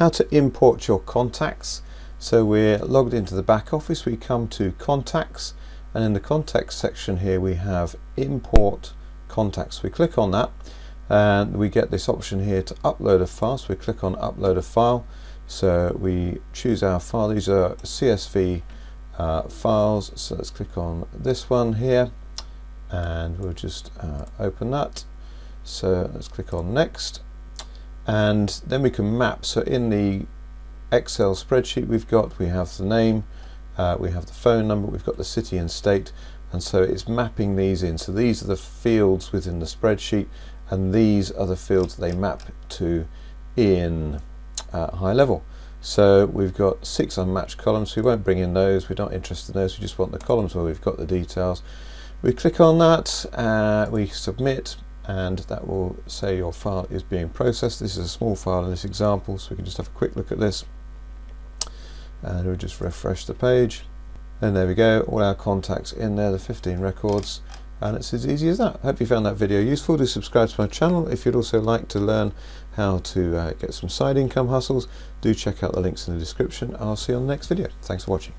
how to import your contacts. So we're logged into the back office, we come to contacts, and in the contacts section here we have import contacts. We click on that and we get this option here to upload a file, so we click on upload a file. So we choose our file. These are CSV files, so let's click on this one here and we'll just open that. So let's click on next, and then we can map. So in the Excel spreadsheet we have the name, we have the phone number, we've got the city and state, and so it's mapping these in. So these are the fields within the spreadsheet, and these are the fields they map to in high level. So we've got 6 unmatched columns. We won't bring in those, we're not interested in those, we just want the columns where we've got the details. We click on that, we submit, and that will say your file is being processed. This is a small file in this example, so we can just have a quick look at this, and we'll just refresh the page, and there we go, all our contacts in there, the 15 records, and it's as easy as that. I hope you found that video useful. Do subscribe to my channel. If you'd also like to learn how to get some side income hustles, do check out the links in the description. I'll see you on the next video. Thanks for watching.